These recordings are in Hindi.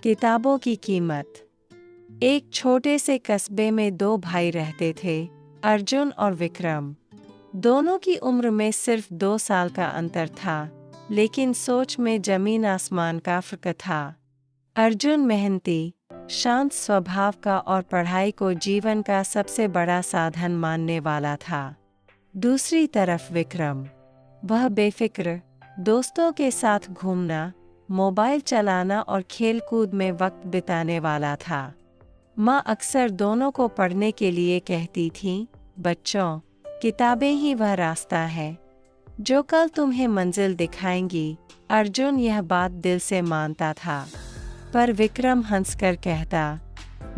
किताबों की कीमत। एक छोटे से कस्बे में दो भाई रहते थे, अर्जुन और विक्रम। दोनों की उम्र में सिर्फ 2 साल का अंतर था, लेकिन सोच में जमीन आसमान का फर्क था। अर्जुन मेहनती, शांत स्वभाव का और पढ़ाई को जीवन का सबसे बड़ा साधन मानने वाला था। दूसरी तरफ विक्रम, वह बेफिक्र, दोस्तों के साथ घूमना, मोबाइल चलाना और खेल कूद में वक्त बिताने वाला था। माँ अक्सर दोनों को पढ़ने के लिए कहती थी, बच्चों, किताबें ही वह रास्ता है जो कल तुम्हें मंजिल दिखाएंगी। अर्जुन यह बात दिल से मानता था, पर विक्रम हंसकर कहता,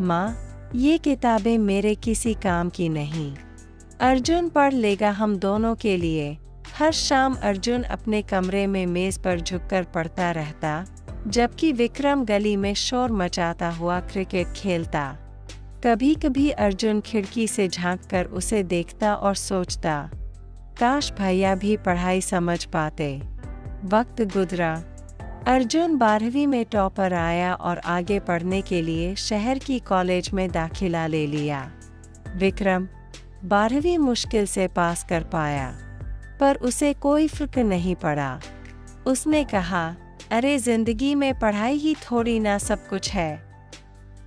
माँ, ये किताबें मेरे किसी काम की नहीं। अर्जुन पढ़ लेगा हम दोनों के लिए। हर शाम अर्जुन अपने कमरे में मेज पर झुककर पढ़ता रहता, जबकि विक्रम गली में शोर मचाता हुआ क्रिकेट खेलता। कभी कभी अर्जुन खिड़की से झांककर उसे देखता और सोचता, काश भैया भी पढ़ाई समझ पाते। वक्त गुजरा। अर्जुन 12वीं में टॉपर आया और आगे पढ़ने के लिए शहर की कॉलेज में दाखिला ले लिया। विक्रम 12वीं मुश्किल से पास कर पाया, पर उसे कोई फर्क नहीं पड़ा। उसने कहा, अरे जिंदगी में पढ़ाई ही थोड़ी ना सब कुछ है,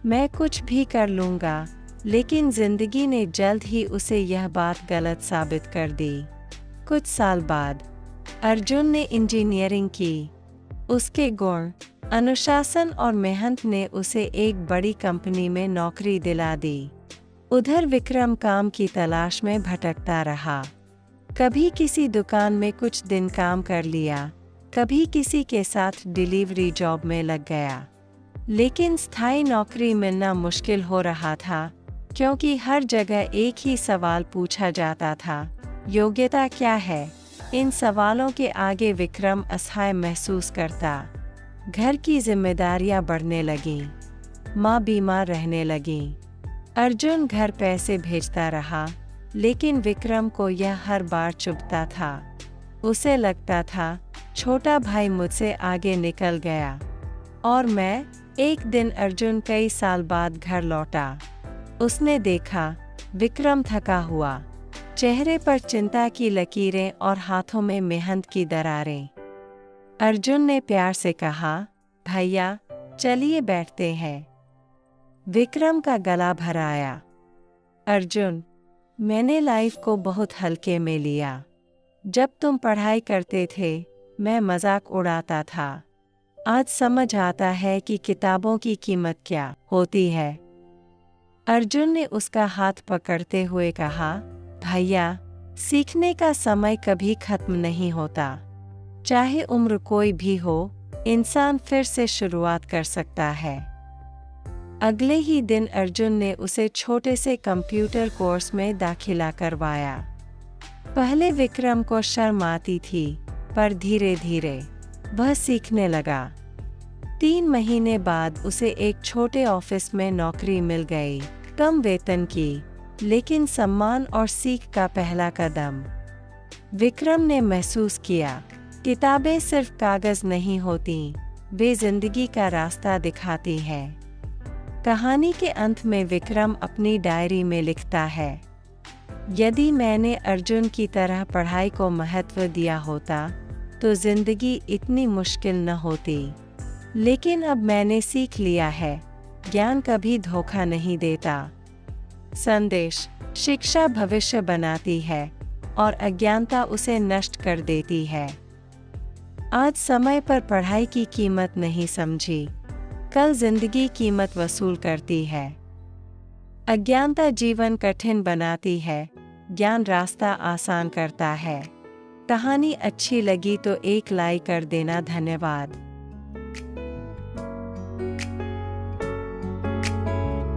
मैं कुछ भी कर लूँगा। लेकिन जिंदगी ने जल्द ही उसे यह बात गलत साबित कर दी। कुछ साल बाद अर्जुन ने इंजीनियरिंग की। उसके गुण, अनुशासन और मेहनत ने उसे एक बड़ी कंपनी में नौकरी दिला दी। उधर विक्रम काम की तलाश में भटकता रहा। कभी किसी दुकान में कुछ दिन काम कर लिया, कभी किसी के साथ डिलीवरी जॉब में लग गया। लेकिन स्थायी नौकरी मिलना मुश्किल हो रहा था, क्योंकि हर जगह एक ही सवाल पूछा जाता था, योग्यता क्या है। इन सवालों के आगे विक्रम असहाय महसूस करता। घर की जिम्मेदारियां बढ़ने लगीं, माँ बीमार रहने लगी। अर्जुन घर पैसे भेजता रहा, लेकिन विक्रम को यह हर बार चुभता था। उसे लगता था, छोटा भाई मुझसे आगे निकल गया। और मैं। एक दिन अर्जुन कई साल बाद घर लौटा। उसने देखा, विक्रम थका हुआ, चेहरे पर चिंता की लकीरें और हाथों में मेहनत की दरारें। अर्जुन ने प्यार से कहा, भैया, चलिए बैठते हैं। विक्रम का गला भर आया। अर्जुन, मैंने लाइफ को बहुत हल्के में लिया। जब तुम पढ़ाई करते थे, मैं मजाक उड़ाता था। आज समझ आता है कि किताबों की कीमत क्या होती है। अर्जुन ने उसका हाथ पकड़ते हुए कहा, भैया, सीखने का समय कभी खत्म नहीं होता। चाहे उम्र कोई भी हो, इंसान फिर से शुरुआत कर सकता है। अगले ही दिन अर्जुन ने उसे छोटे से कंप्यूटर कोर्स में दाखिला करवाया। पहले विक्रम को शर्म आती थी, पर धीरे धीरे वह सीखने लगा। 3 महीने बाद उसे एक छोटे ऑफिस में नौकरी मिल गई, कम वेतन की, लेकिन सम्मान और सीख का पहला कदम। विक्रम ने महसूस किया, किताबें सिर्फ कागज नहीं होती, वे जिंदगी का रास्ता दिखाती हैं। कहानी के अंत में विक्रम अपनी डायरी में लिखता है, यदि मैंने अर्जुन की तरह पढ़ाई को महत्व दिया होता, तो जिंदगी इतनी मुश्किल न होती। लेकिन अब मैंने सीख लिया है, ज्ञान कभी धोखा नहीं देता। संदेश: शिक्षा भविष्य बनाती है और अज्ञानता उसे नष्ट कर देती है। आज समय पर पढ़ाई की कीमत नहीं समझी, कल जिंदगी कीमत वसूल करती है। अज्ञानता जीवन कठिन बनाती है, ज्ञान रास्ता आसान करता है। कहानी अच्छी लगी तो एक लाइक कर देना। धन्यवाद।